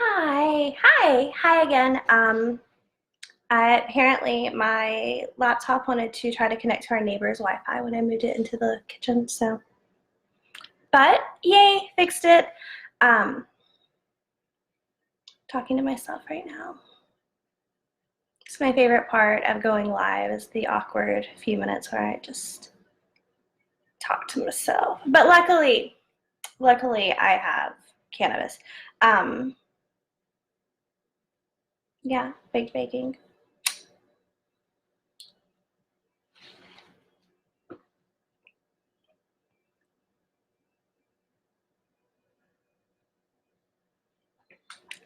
Hi again. Apparently my laptop wanted to try to connect to our neighbor's Wi-Fi when I moved it into the kitchen, but yay, fixed it. Um, Talking to myself right now. It's my favorite part of going live is the awkward few minutes where I just talk to myself. But luckily I have cannabis. Um, yeah, baked baking.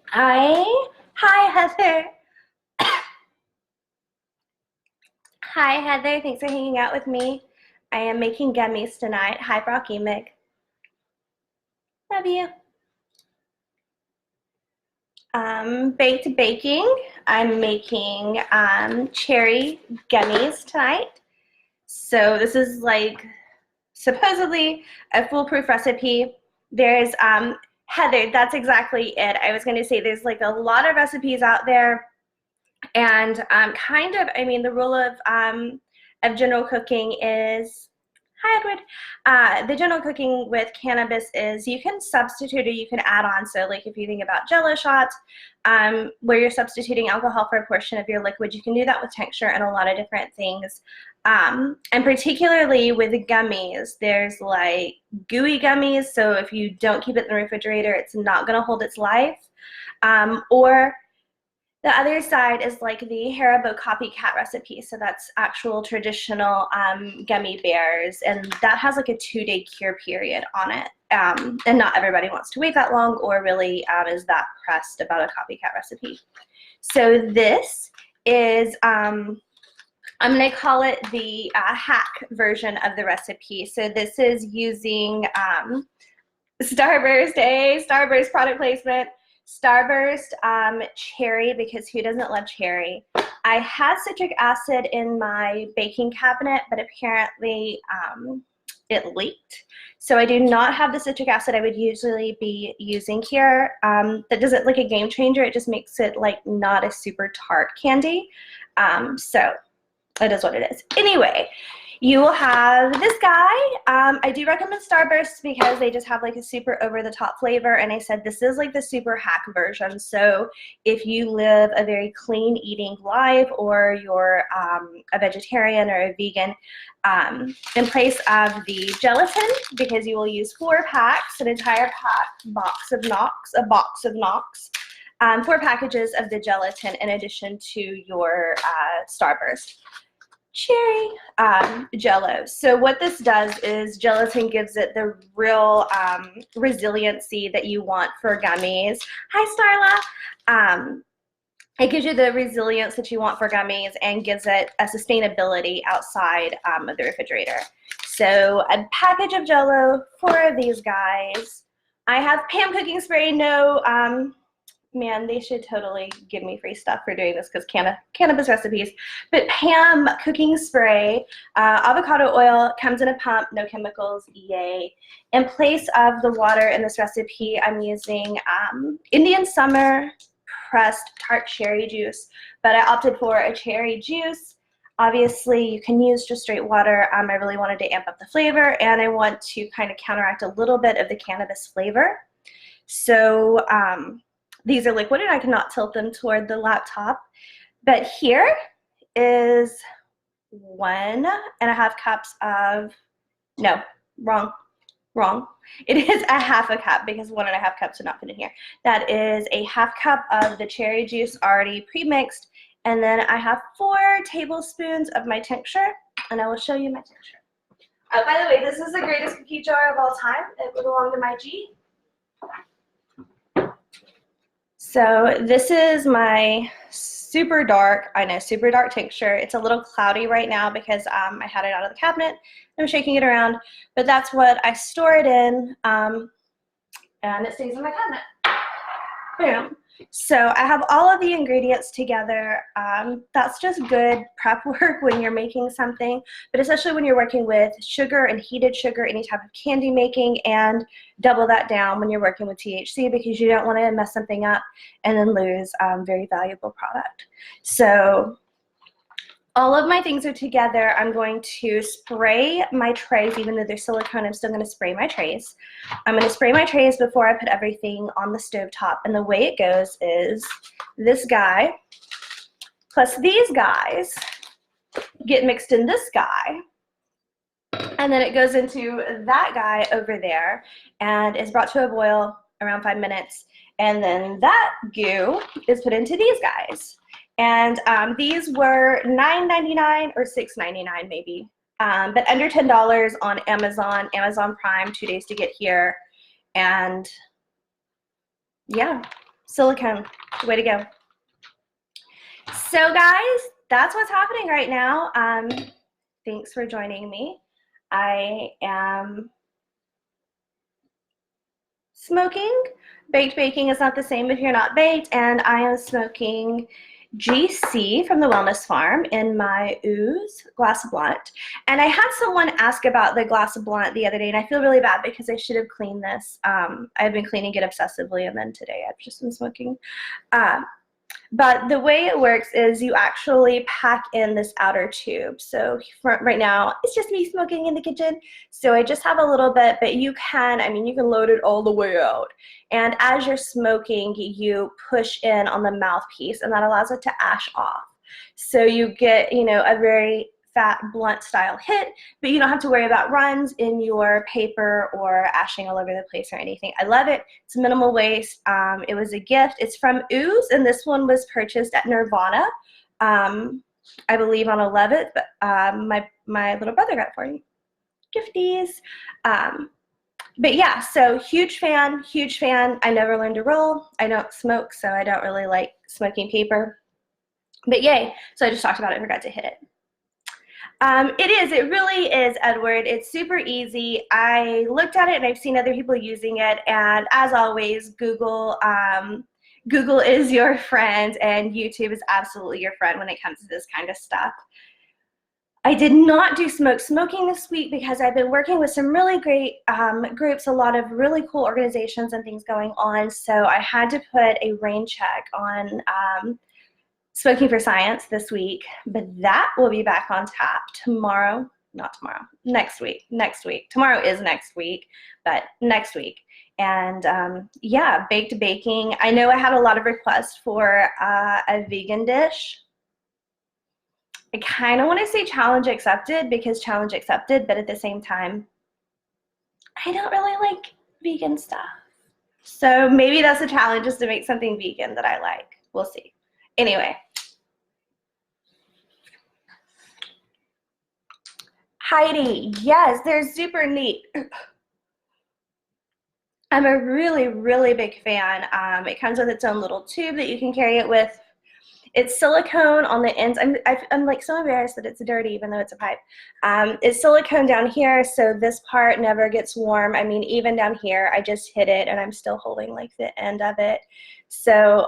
Hi Heather. Hi, Heather. Thanks for hanging out with me. I am making gummies tonight. Hi, Brocky Mick. Love you. Baked baking. I'm making cherry gummies tonight. So this is like supposedly a foolproof recipe. There's Heather, that's exactly it. I was going to say there's like a lot of recipes out there, and the rule of general cooking is, hi Edward, the general cooking with cannabis is you can substitute or you can add on. So like if you think about jello shots, where you're substituting alcohol for a portion of your liquid, you can do that with tincture and a lot of different things. And particularly with gummies, there's like gooey gummies. So if you don't keep it in the refrigerator, it's not going to hold its life. Or the other side is like the Haribo copycat recipe. So that's actual traditional gummy bears. And that has like a 2-day cure period on it. And not everybody wants to wait that long or really is that pressed about a copycat recipe. So this is, I'm going to call it the hack version of the recipe. So this is using Starburst, Starburst product placement. Starburst cherry, because who doesn't love cherry? I had citric acid in my baking cabinet, but apparently it leaked. So I do not have the citric acid I would usually be using here. That doesn't like a game changer. It just makes it like not a super tart candy. So it is what it is. Anyway, you will have this guy. I do recommend Starburst because they just have like a super over-the-top flavor, and I said this is like the super hack version. So if you live a very clean eating life or you're a vegetarian or a vegan, in place of the gelatin, because you will use 4 packs, an entire box of knox, 4 packages of the gelatin in addition to your Starburst cherry jello. So what this does is gelatin gives it the real resiliency that you want for gummies. Hi, Starla. It gives you the resilience that you want for gummies and gives it a sustainability outside of the refrigerator. So a package of jello, 4 of these guys. I have Pam cooking spray. No, man, they should totally give me free stuff for doing this because cannabis recipes. But Pam cooking spray, avocado oil, comes in a pump, no chemicals, yay. In place of the water in this recipe, I'm using Indian Summer pressed tart cherry juice, but I opted for a cherry juice. Obviously, you can use just straight water. I really wanted to amp up the flavor, and I want to kind of counteract a little bit of the cannabis flavor. So these are liquid, and I cannot tilt them toward the laptop. But here is 1.5 cups of, no, wrong. It is a half a cup because 1.5 cups would not fit in here. That is a half cup of the cherry juice already pre-mixed. And then I have 4 tablespoons of my tincture, and I will show you my tincture. By the way, this is the greatest cookie jar of all time. It would belong to my G. So this is my super dark, I know, super dark tincture. It's a little cloudy right now because I had it out of the cabinet. I'm shaking it around, but that's what I store it in, and it stays in my cabinet. Boom. So I have all of the ingredients together. That's just good prep work when you're making something, but especially when you're working with sugar and heated sugar, any type of candy making, and double that down when you're working with THC because you don't want to mess something up and then lose very valuable product. So all of my things are together. I'm going to spray my trays, even though they're silicone, I'm still going to spray my trays. I'm going to spray my trays before I put everything on the stove top. And the way it goes is this guy plus these guys get mixed in this guy. And then it goes into that guy over there and is brought to a boil around 5 minutes. And then that goo is put into these guys. And these were $9.99 or $6.99 maybe, but under $10 on Amazon, Amazon Prime, 2 days to get here. And yeah, silicone, way to go. So guys, that's what's happening right now. Thanks for joining me. I am smoking. Baked baking is not the same if you're not baked, and I am smoking GC from the Wellness Farm in my Ooze glass blunt. And I had someone ask about the glass blunt the other day, and I feel really bad because I should have cleaned this. I've been cleaning it obsessively, and then today I've just been smoking. But the way it works is you actually pack in this outer tube. So right now, it's just me smoking in the kitchen. So I just have a little bit, but you can, I mean, you can load it all the way out. And as you're smoking, you push in on the mouthpiece, and that allows it to ash off. So you get, you know, a very fat blunt style hit, but you don't have to worry about runs in your paper or ashing all over the place or anything. I love it. It's minimal waste. It was a gift. It's from Ooze, and this one was purchased at Nirvana, I believe on 11th, but my little brother got it for me. Gifties. But yeah, so huge fan, huge fan. I never learned to roll. I don't smoke, so I don't really like smoking paper. But yay, so I just talked about it and forgot to hit it. It really is, Edward. It's super easy. I looked at it and I've seen other people using it, and as always, Google is your friend, and YouTube is absolutely your friend when it comes to this kind of stuff. I did not do smoking this week because I've been working with some really great groups, a lot of really cool organizations and things going on, so I had to put a rain check on Smoking for Science this week, but that will be back on tap tomorrow, not tomorrow, next week. Tomorrow is next week, but next week. And yeah, baked baking. I know I had a lot of requests for a vegan dish. I kind of want to say challenge accepted because challenge accepted, but at the same time, I don't really like vegan stuff. So maybe that's a challenge, is to make something vegan that I like. We'll see. Anyway. Heidi, yes, they're super neat. I'm a really, really big fan. It comes with its own little tube that you can carry it with. It's silicone on the ends. I'm like so embarrassed that it's dirty even though it's a pipe. It's silicone down here, so this part never gets warm. I mean, even down here, I just hit it and I'm still holding like the end of it. So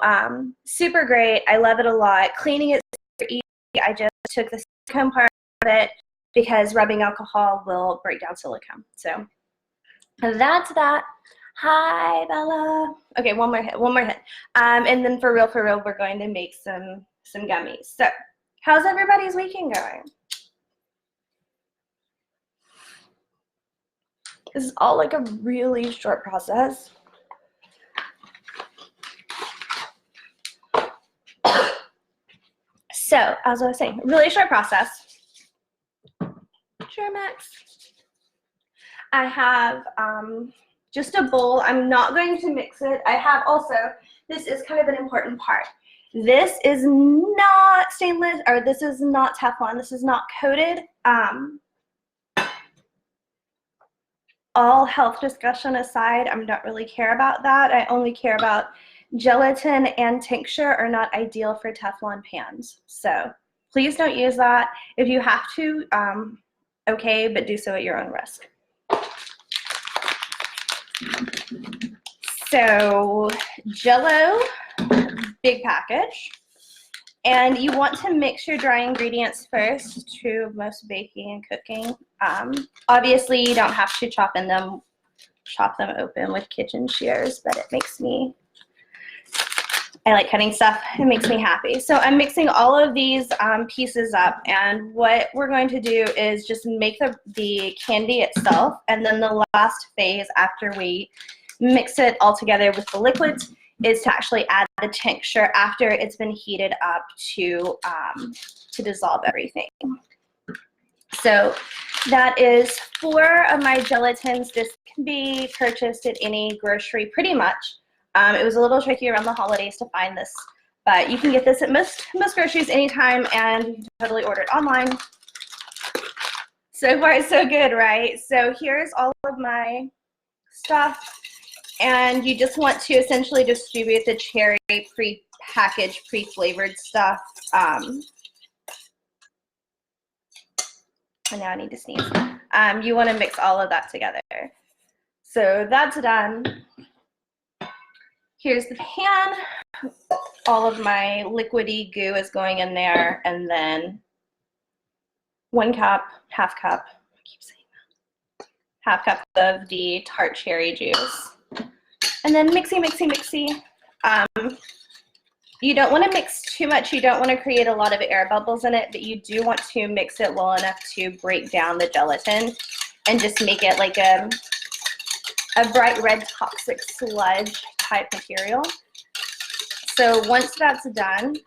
super great. I love it a lot. Cleaning it super easy. I just took the silicone part of it because rubbing alcohol will break down silicone. So that's that. Hi, Bella. Okay, one more hit. And then for real, we're going to make some gummies. So how's everybody's weekend going? This is all like a really short process. So as I was saying, really short process. Sure, Max. I have just a bowl. I'm not going to mix it. I have also, this is kind of an important part. This is not stainless, or this is not Teflon. This is not coated. All health discussion aside, I don't really care about that. I only care about gelatin and tincture are not ideal for Teflon pans. So please don't use that. If you have to, okay, but do so at your own risk. So jello, big package. And you want to mix your dry ingredients first, true of most baking and cooking. Obviously, you don't have to chop them open with kitchen shears, but it makes me, I like cutting stuff. It makes me happy. So I'm mixing all of these pieces up, and what we're going to do is just make the candy itself, and then the last phase after we mix it all together with the liquids is to actually add the tincture after it's been heated up to dissolve everything. So that is 4 of my gelatins. This can be purchased at any grocery pretty much. It was a little tricky around the holidays to find this, but you can get this at most groceries anytime, and you can totally order it online. So far, so good, right? So here's all of my stuff. And you just want to essentially distribute the cherry pre-packaged, pre-flavored stuff. And now I need to sneeze. You want to mix all of that together. So that's done. Here's the pan. All of my liquidy goo is going in there, and then 1 cup, half cup, I keep saying that, half cup of the tart cherry juice. And then mixy, mixy, mixy. You don't want to mix too much. You don't want to create a lot of air bubbles in it, but you do want to mix it well enough to break down the gelatin and just make it like a bright red toxic sludge type material. So once that's done,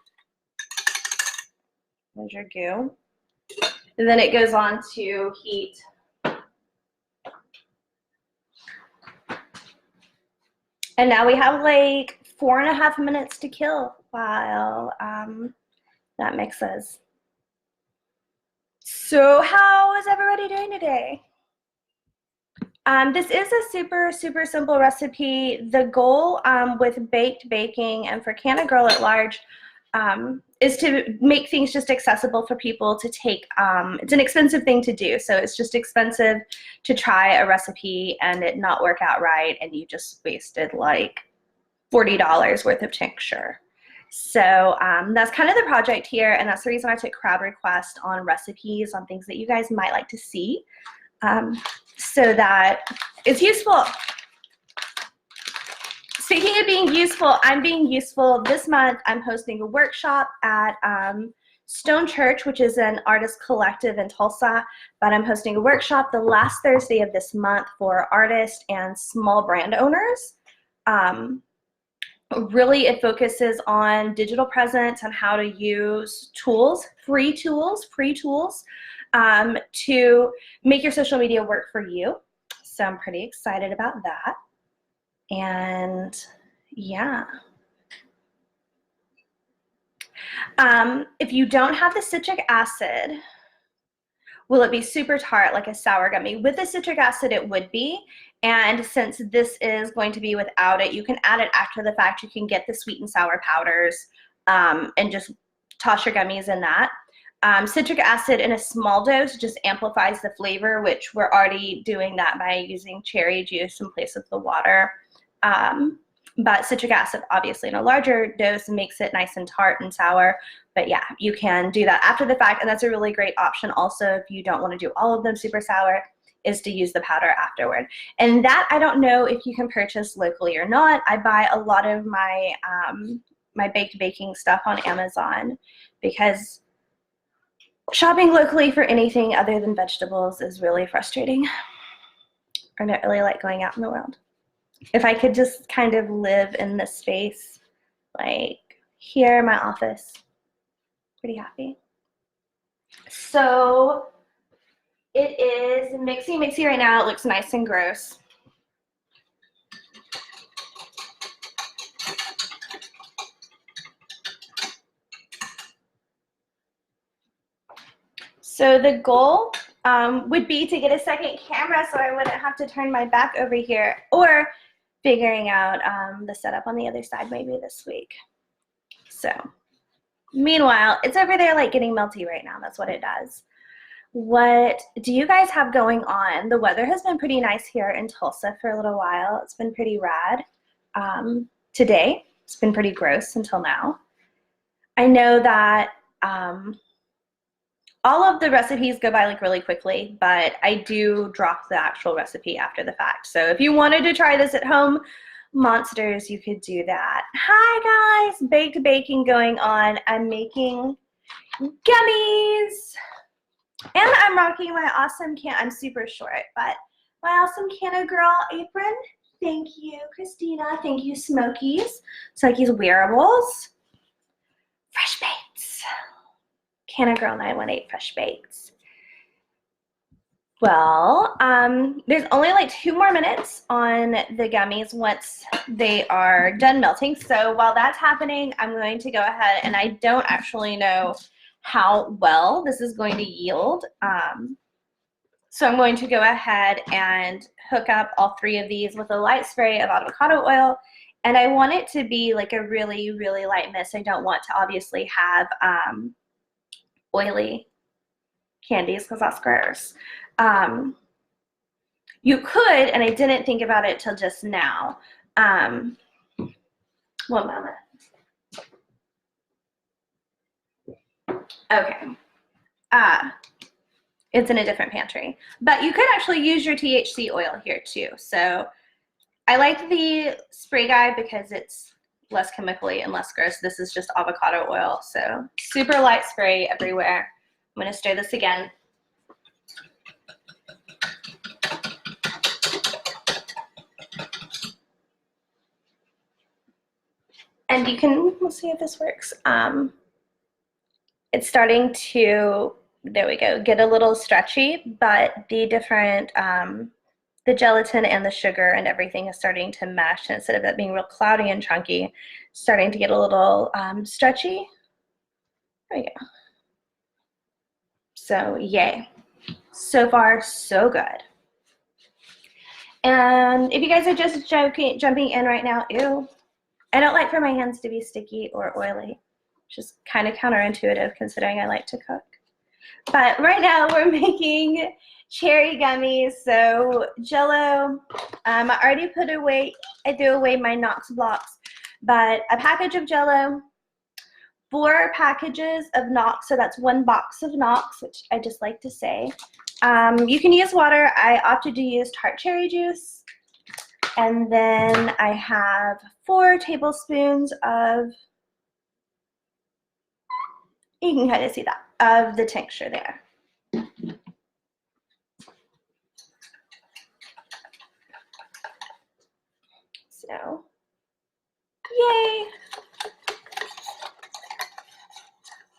there's your goo. And then it goes on to heat. And now we have like 4.5 minutes to kill while that mixes. So how is everybody doing today? This is a super, super simple recipe. The goal with baked baking and for Canna Girl at large is to make things just accessible for people to take. It's an expensive thing to do, so it's just expensive to try a recipe and it not work out right, and you just wasted like $40 worth of tincture. So that's kind of the project here, and that's the reason I took crowd request on recipes on things that you guys might like to see, so that it's useful. Speaking of being useful, I'm being useful this month. I'm hosting a workshop at Stone Church, which is an artist collective in Tulsa, but I'm hosting a workshop the last Thursday of this month for artists and small brand owners. Really, it focuses on digital presence and how to use tools, free tools, to make your social media work for you. So I'm pretty excited about that. And yeah. If you don't have the citric acid, will it be super tart like a sour gummy? With the citric acid, it would be. And since this is going to be without it, you can add it after the fact. You can get the sweet and sour powders and just toss your gummies in that. Citric acid in a small dose just amplifies the flavor, which we're already doing that by using cherry juice in place of the water. But citric acid, obviously, in a larger dose makes it nice and tart and sour. But yeah, you can do that after the fact, and that's a really great option also if you don't want to do all of them super sour, is to use the powder afterward. And that I don't know if you can purchase locally or not. I buy a lot of my my baked baking stuff on Amazon because shopping locally for anything other than vegetables is really frustrating. I don't really like going out in the world. If I could just kind of live in this space, like here in my office, pretty happy. So it is mixy right now. It looks nice and gross. So the goal would be to get a second camera so I wouldn't have to turn my back over here, or figuring out the setup on the other side maybe this week. So meanwhile, it's over there like getting melty right now. That's what it does. What do you guys have going on? The weather has been pretty nice here in Tulsa for a little while. It's been pretty rad. today. It's been pretty gross until now. I know that all of the recipes go by like really quickly, but I do drop the actual recipe after the fact. So if you wanted to try this at home, monsters, you could do that. Hi guys, baked baking going on. I'm making gummies. And I'm rocking my awesome I'm super short, but my awesome Canna Girl apron. Thank you, Christina. Thank you, Smokies. Smokies Wearables. Fresh Bakes. Canna Girl 918 Fresh Bakes. Well, there's only like 2 more minutes on the gummies once they are done melting. So while that's happening, I'm going to go ahead, and I don't actually know how well this is going to yield. So I'm going to go ahead and hook up all 3 of these with a light spray of avocado oil. And I want it to be like a really, really light mist. I don't want to obviously have oily candies because that's gross. You could, and I didn't think about it till just now. One moment. Okay. It's in a different pantry. But you could actually use your THC oil here too. So I like the spray guide because it's less chemically and less gross. This is just avocado oil. So super light spray everywhere. I'm going to stir this again. And you can, let's see if this works. It's starting to, there we go, get a little stretchy, but the different, the gelatin and the sugar and everything is starting to mesh. And instead of it being real cloudy and chunky, starting to get a little stretchy. There we go. So yay. So far, so good. And if you guys are just jumping in right now, ew. I don't like for my hands to be sticky or oily. Just kind of counterintuitive considering I like to cook. But right now we're making cherry gummies. So jello, I already put away, I threw away my knox blocks, but a package of jello, 4 packages of knox, so that's 1 box of knox, which I just like to say. You can use water. I opted to use tart cherry juice. And then I have 4 tablespoons of, you can kind of see that, of the tincture there. So, yay.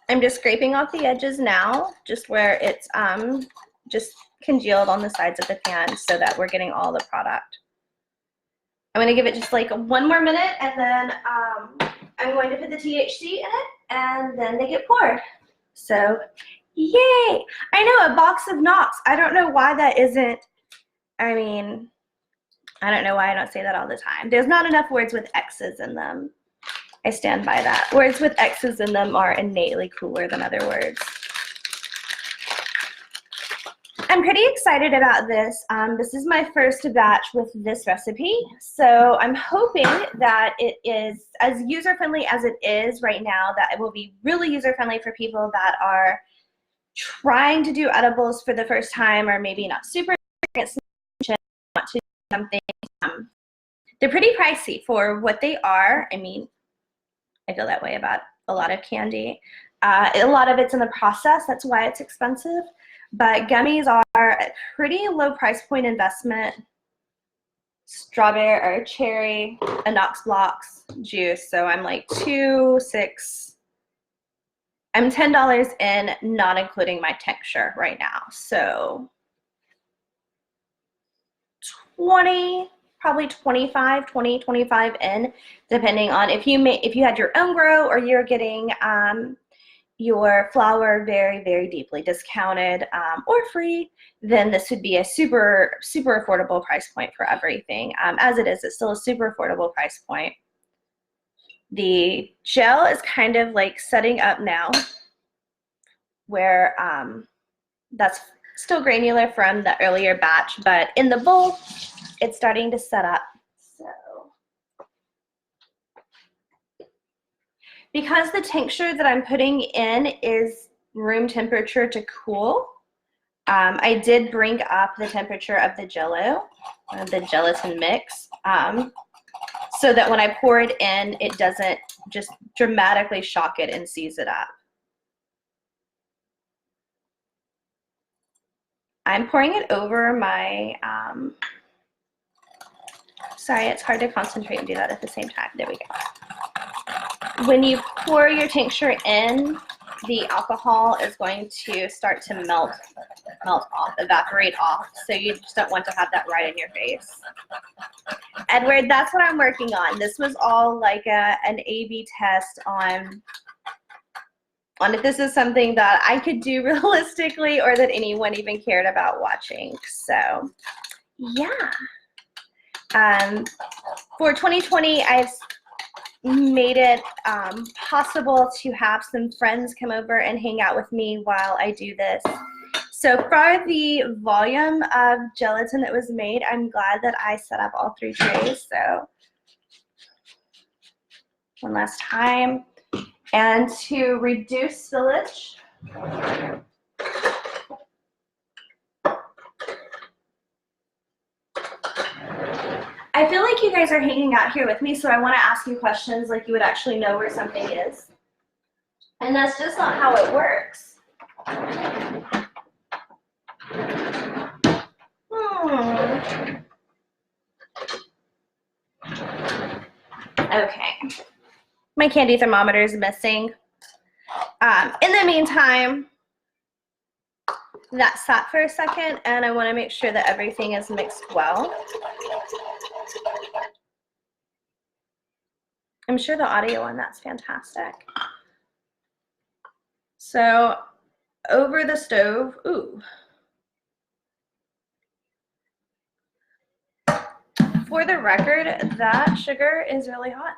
I'm just scraping off the edges now, just where it's just congealed on the sides of the pan so that we're getting all the product. I'm going to give it just like 1 more minute, and then I'm going to put the THC in it, and then they get poured. So, yay! I know, a box of knox. I don't know why that isn't, I mean, I don't know why I don't say that all the time. There's not enough words with X's in them. I stand by that. Words with X's in them are innately cooler than other words. I'm pretty excited about this. This is my first batch with this recipe, so I'm hoping that it is as user-friendly as it is right now, that it will be really user-friendly for people that are trying to do edibles for the first time, or maybe not super experienced, want to do something. They're pretty pricey for what they are. I mean, I feel that way about a lot of candy. A lot of it's in the process, that's why it's expensive. But gummies are a pretty low price point investment. Strawberry or cherry, a knox blocks, juice. So I'm like $2, I'm $10 in, not including my tincture right now. So 20, probably 25 in, depending on if you had your own grow or you're getting your flour very, very deeply discounted or free, then this would be a super, super affordable price point for everything. As it is, it's still a super affordable price point. The gel is kind of like setting up now, where that's still granular from the earlier batch, but in the bowl, it's starting to set up. So Because the tincture that I'm putting in is room temperature to cool, I did bring up the temperature of the jello, the gelatin mix, so that when I pour it in, it doesn't just dramatically shock it and seize it up. I'm pouring it over my, sorry, it's hard to concentrate and do that at the same time. There we go. When you pour your tincture in, the alcohol is going to start to melt off, evaporate off. So you just don't want to have that right in your face. Edward, that's what I'm working on. This was all like an A/B test on if this is something that I could do realistically or that anyone even cared about watching. So yeah. For 2020, I've made it possible to have some friends come over and hang out with me while I do this. So for the volume of gelatin that was made, I'm glad that I set up all 3 trays. So one last time. And to reduce spillage, I feel like you guys are hanging out here with me, so I want to ask you questions like you would actually know where something is. And that's just not how it works. Okay. My candy thermometer is missing. In the meantime, that sat for a second, and I want to make sure that everything is mixed well. I'm sure the audio on that's fantastic. So over the stove, ooh. For the record, that sugar is really hot.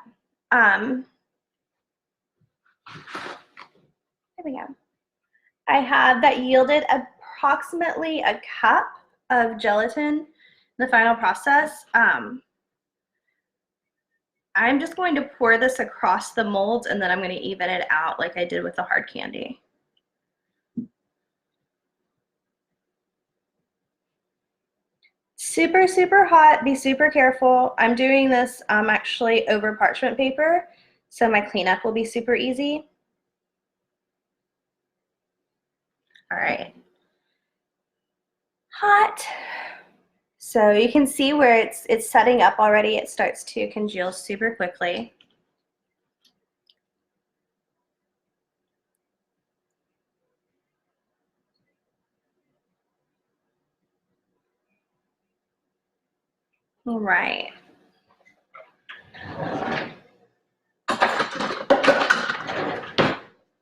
There we go. I had that yielded approximately a cup of gelatin in the final process. I'm just going to pour this across the molds, and then I'm going to even it out like I did with the hard candy. Super, super hot. Be super careful. I'm doing this actually over parchment paper, so my cleanup will be super easy. All right. Hot. So you can see where it's setting up already. It starts to congeal super quickly. All right.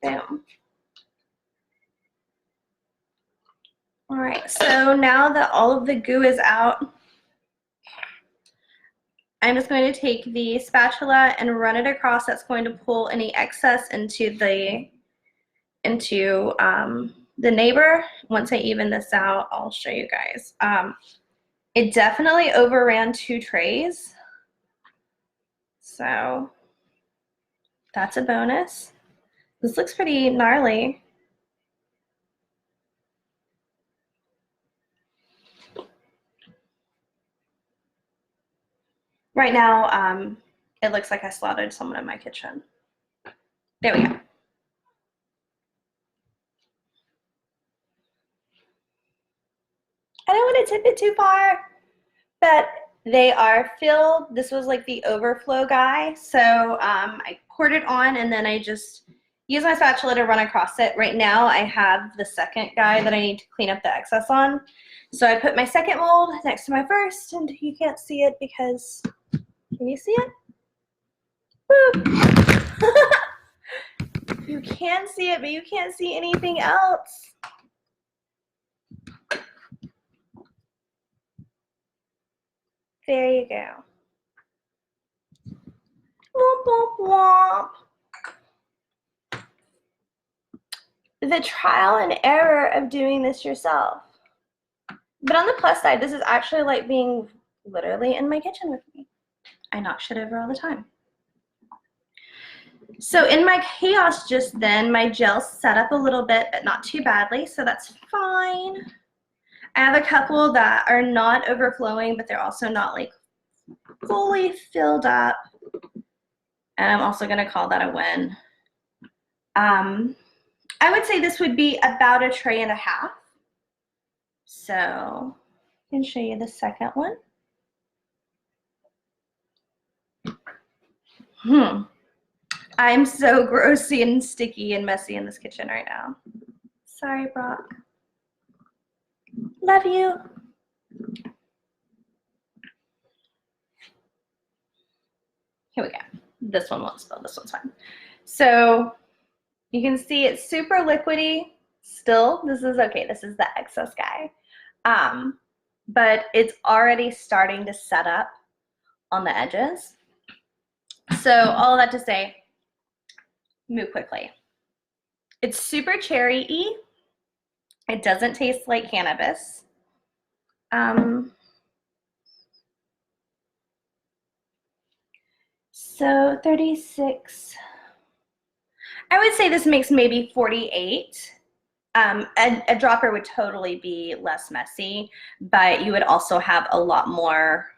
Boom. All right, so now that all of the goo is out, I'm just going to take the spatula and run it across. That's going to pull any excess into the neighbor. Once I even this out, I'll show you guys. It definitely overran 2 trays, so that's a bonus. This looks pretty gnarly. Right now, it looks like I slaughtered someone in my kitchen. There we go. I don't want to tip it too far, but they are filled. This was like the overflow guy. So I poured it on, and then I just use my spatula to run across it. Right now I have the second guy that I need to clean up the excess on. So I put my second mold next to my first, and you can't see it because, can you see it? Boop. You can see it, but you can't see anything else. There you go. Womp, womp, womp. The trial and error of doing this yourself. But on the plus side, this is actually like being literally in my kitchen with me. I knock shit over all the time. So in my chaos just then, my gel set up a little bit, but not too badly, so that's fine. I have a couple that are not overflowing, but they're also not like fully filled up. And I'm also gonna call that a win. I would say this would be about a tray and a half. So I can show you the second one. I'm so grossy and sticky and messy in this kitchen right now. Sorry, Brock. Love you. Here we go. This one won't spill. This one's fine. So you can see it's super liquidy still. This is okay. This is the excess guy. But it's already starting to set up on the edges. So all that to say, move quickly. It's super cherry-y. It doesn't taste like cannabis. So 36. I would say this makes maybe 48. A dropper would totally be less messy, but you would also have a lot more,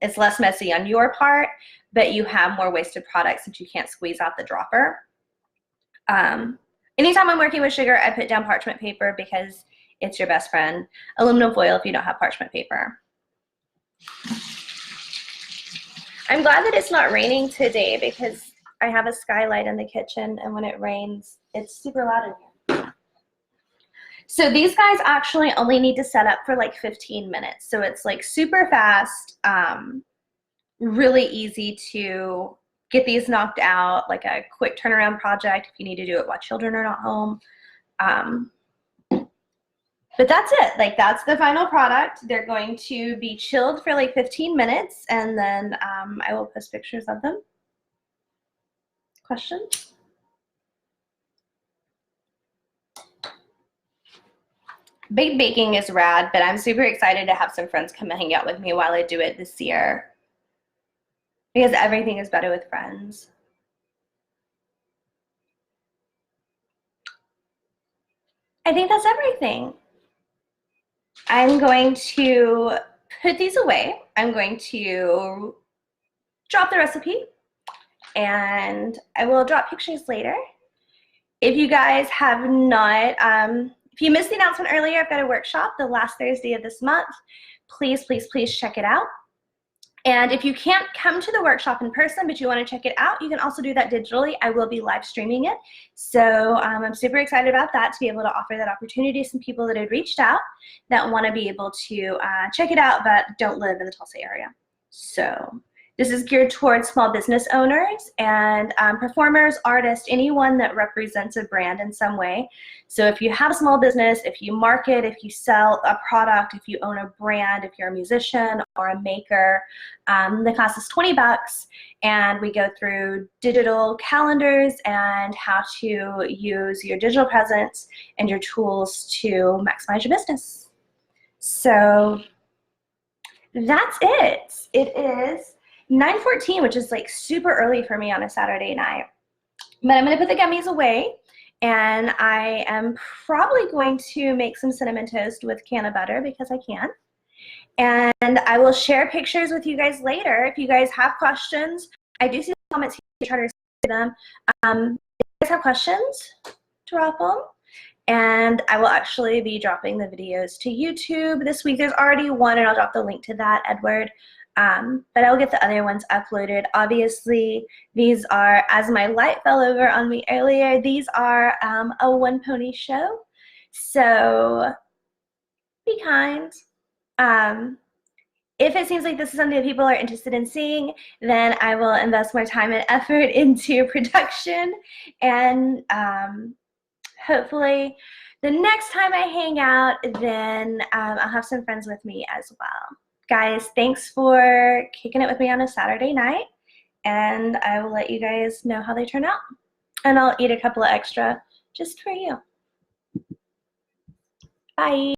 it's less messy on your part, but you have more wasted products since you can't squeeze out the dropper. Anytime I'm working with sugar, I put down parchment paper because it's your best friend. Aluminum foil if you don't have parchment paper. I'm glad that it's not raining today because I have a skylight in the kitchen, and when it rains, it's super loud in here. So these guys actually only need to set up for like 15 minutes. So it's like super fast, really easy to get these knocked out, like a quick turnaround project if you need to do it while children are not home. But that's it. Like, that's the final product. They're going to be chilled for like 15 minutes, and then I will post pictures of them. Questions? Baked baking is rad, but I'm super excited to have some friends come and hang out with me while I do it this year, because everything is better with friends. I think that's everything. I'm going to put these away. I'm going to drop the recipe, and I will drop pictures later. If you guys have not, if you missed the announcement earlier, I've got a workshop the last Thursday of this month. Please, please, please check it out. And if you can't come to the workshop in person, but you want to check it out, you can also do that digitally. I will be live streaming it. So I'm super excited about that, to be able to offer that opportunity to some people that had reached out that want to be able to check it out but don't live in the Tulsa area. So this is geared towards small business owners and performers, artists, anyone that represents a brand in some way. So if you have a small business, if you market, if you sell a product, if you own a brand, if you're a musician or a maker, the class is $20, and we go through digital calendars and how to use your digital presence and your tools to maximize your business. So that's it. It is 9:14, which is like super early for me on a Saturday night. But I'm gonna put the gummies away, and I am probably going to make some cinnamon toast with can of butter because I can. And I will share pictures with you guys later. If you guys have questions, I do see the comments here, try to see them. If you guys have questions, drop them. And I will actually be dropping the videos to YouTube this week. There's already one, and I'll drop the link to that, Edward. But I'll get the other ones uploaded. Obviously, these are, as my light fell over on me earlier, these are a one pony show. So be kind. If it seems like this is something that people are interested in seeing, then I will invest more time and effort into production. And hopefully the next time I hang out, then I'll have some friends with me as well. Guys, thanks for kicking it with me on a Saturday night, and I will let you guys know how they turn out. And I'll eat a couple of extra just for you. Bye.